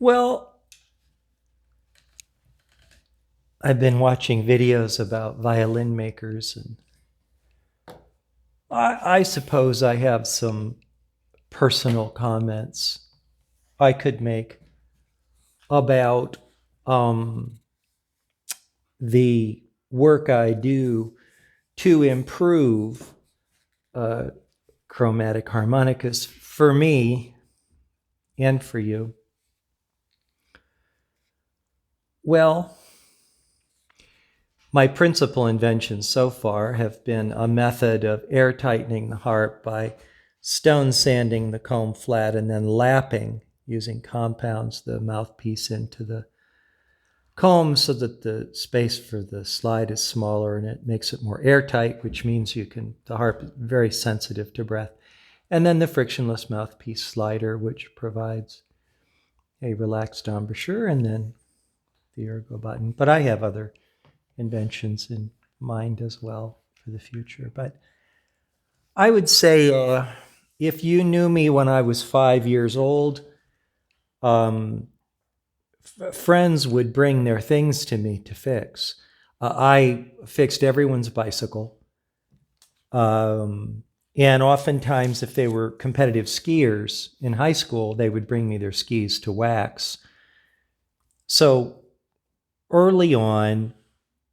Well, I've been watching videos about violin makers, and I suppose I have some personal comments I could make about um, the work I do to improve uh, chromatic harmonicas for me and for you. Well, my principal inventions so far have been a method of air tightening the harp by stone sanding the comb flat and then lapping using compounds the mouthpiece into the comb so that the space for the slide is smaller and it makes it more airtight, which means the harp is very sensitive to breath. And then the frictionless mouthpiece slider, which provides a relaxed embouchure, and then the ergo button. But I have other inventions in mind as well for the future. But I would say if you knew me when I was 5 years old, friends would bring their things to me to fix. I fixed everyone's bicycle. And oftentimes, if they were competitive skiers in high school, they would bring me their skis to wax. So early on,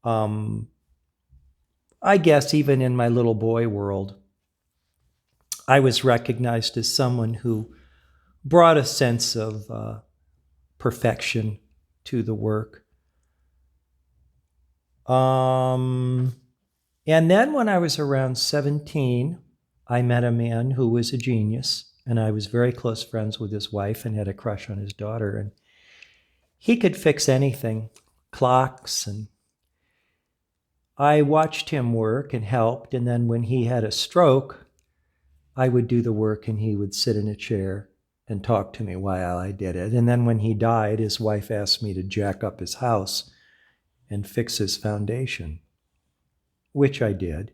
I guess even in my little boy world, I was recognized as someone who brought a sense of perfection to the work. And then when I was around 17, I met a man who was a genius, and I was very close friends with his wife and had a crush on his daughter. And he could fix anything, clocks, and I watched him work and helped. And then when he had a stroke, I would do the work and he would sit in a chair and talk to me while I did it. And then when he died, his wife asked me to jack up his house and fix his foundation, which I did.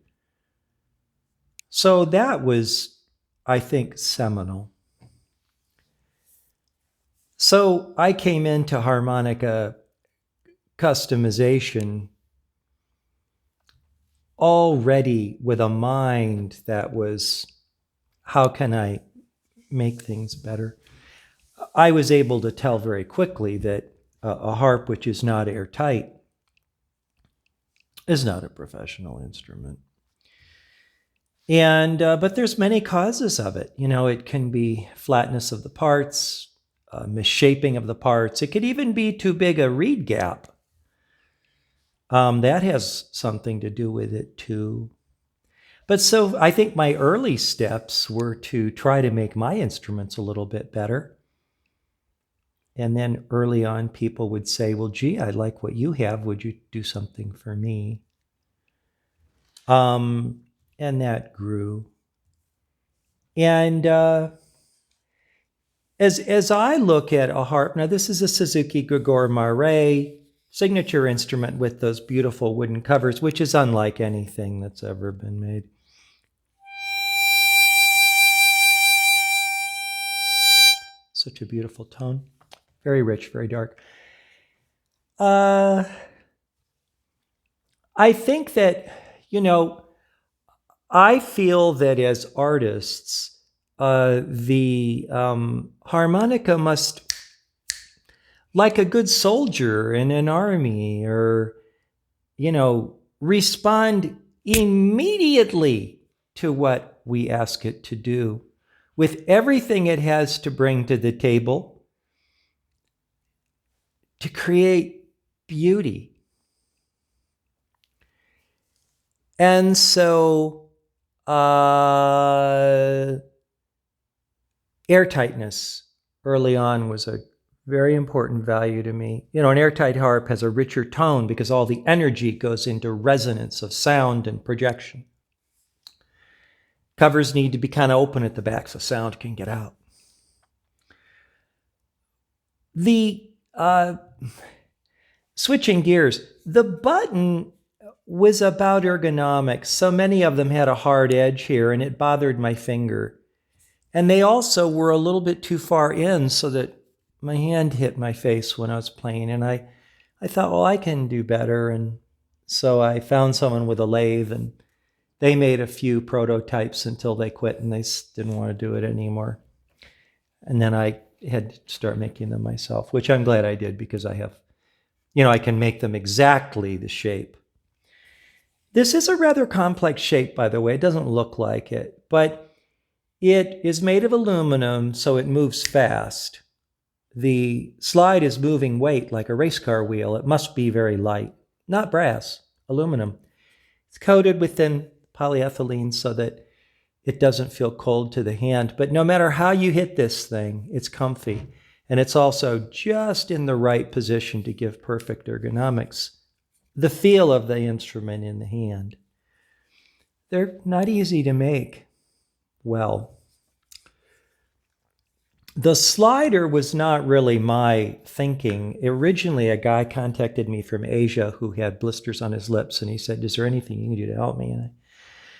So that was, I think, seminal. So I came into harmonica customization already with a mind that was, how can I make things better? I was able to tell very quickly that a harp which is not airtight is not a professional instrument. And but there's many causes of it. It can be flatness of the parts, misshaping of the parts. It could even be too big a reed gap. That has something to do with it too. But so I think my early steps were to try to make my instruments a little bit better. And then early on, people would say, well, gee, I like what you have. Would you do something for me? And that grew. And as I look at a harp, now this is a Suzuki Gregor Mare signature instrument with those beautiful wooden covers, which is unlike anything that's ever been made. Such a beautiful tone. Very rich, very dark. I think that, I feel that as artists, the harmonica must, like a good soldier in an army, or, respond immediately to what we ask it to do, with everything it has to bring to the table to create beauty. And so airtightness early on was a very important value to me. An airtight harp has a richer tone because all the energy goes into resonance of sound and projection. Covers need to be kind of open at the back so sound can get out. The switching gears, the button was about ergonomics. So many of them had a hard edge here, and it bothered my finger. And they also were a little bit too far in so that my hand hit my face when I was playing, and I thought, well, I can do better. And so I found someone with a lathe, and they made a few prototypes until they quit and they didn't want to do it anymore. And then I had to start making them myself, which I'm glad I did, because I have, I can make them exactly the shape. This is a rather complex shape, by the way. It doesn't look like it, but it is made of aluminum, so it moves fast. The slide is moving weight like a race car wheel. It must be very light. Not brass, aluminum. It's coated with thin polyethylene so that it doesn't feel cold to the hand. But no matter how you hit this thing, it's comfy. And it's also just in the right position to give perfect ergonomics. The feel of the instrument in the hand. They're not easy to make well. The slider was not really my thinking. Originally, a guy contacted me from Asia who had blisters on his lips, and he said, is there anything you can do to help me? And I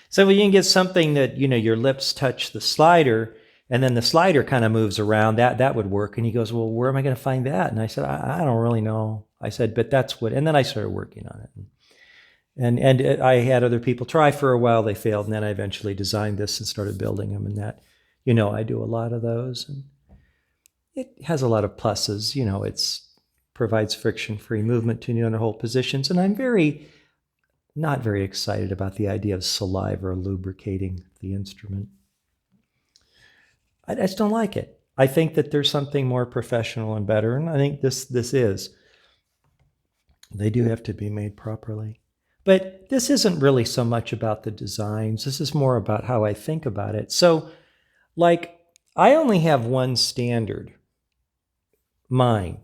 said, well, you can get something that, your lips touch the slider, and then the slider kind of moves around. That would work. And he goes, well, where am I going to find that? And I said, I don't really know. I said, but that's what, and then I started working on it. And I had other people try for a while. They failed, and then I eventually designed this and started building them, and that, I do a lot of those. And it has a lot of pluses. It provides friction-free movement to hold positions, and I'm not very excited about the idea of saliva lubricating the instrument. I just don't like it. I think that there's something more professional and better, and I think this is. They do have to be made properly. But this isn't really so much about the designs. This is more about how I think about it. So, I only have one standard. Mine.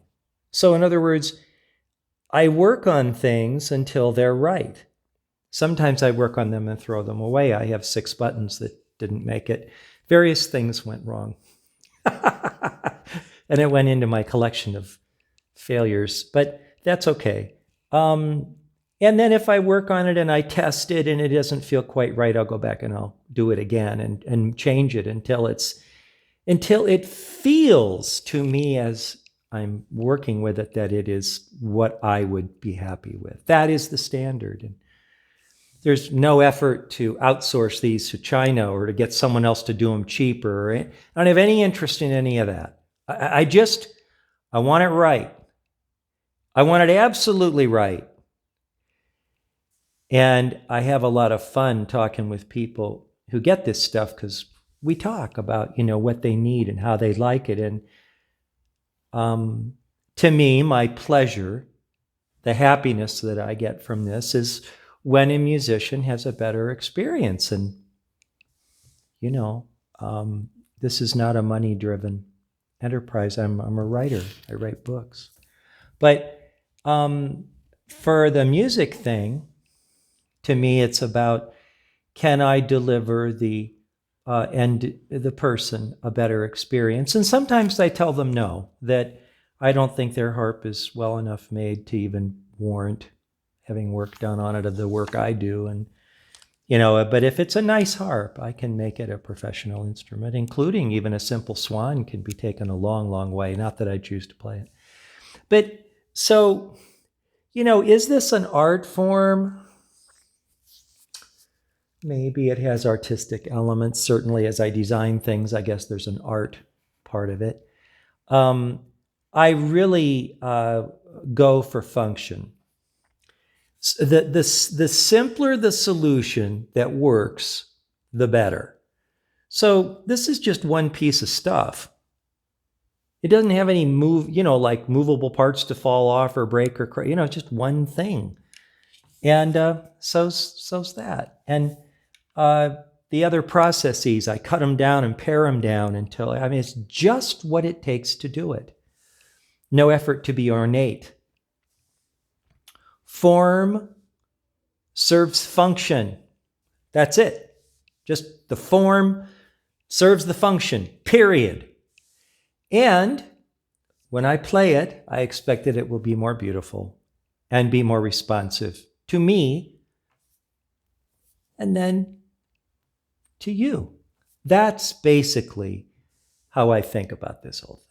So in other words, I work on things until they're right. Sometimes I work on them and throw them away. I have 6 buttons that didn't make it. Various things went wrong. And it went into my collection of failures, but that's okay. And then if I work on it and I test it and it doesn't feel quite right, I'll go back and I'll do it again and change it until it feels to me as I'm working with it that it is what I would be happy with. That is the standard. And there's no effort to outsource these to China or to get someone else to do them cheaper. I don't have any interest in any of that. I want it right. I want it absolutely right. And I have a lot of fun talking with people who get this stuff, because we talk about, what they need and how they like it. And to me, my pleasure, the happiness that I get from this is when a musician has a better experience. And, this is not a money-driven enterprise. I'm a writer. I write books. But for the music thing, to me, it's about, can I deliver the person a better experience? And sometimes I tell them no, that I don't think their harp is well enough made to even warrant having work done on it of the work I do. And, but if it's a nice harp, I can make it a professional instrument, including even a simple swan can be taken a long, long way. Not that I choose to play it. But so, is this an art form? Maybe it has artistic elements. Certainly, as I design things, I guess there's an art part of it. I really go for function. The simpler the solution that works, the better. So this is just one piece of stuff. It doesn't have any like movable parts to fall off or break or crack. It's just one thing. And so's that. And the other processes, I cut them down and pare them down until, it's just what it takes to do it. No effort to be ornate. Form serves function. That's it. Just the form serves the function, period. And when I play it, I expect that it will be more beautiful and be more responsive to me, and then to you. That's basically how I think about this whole thing.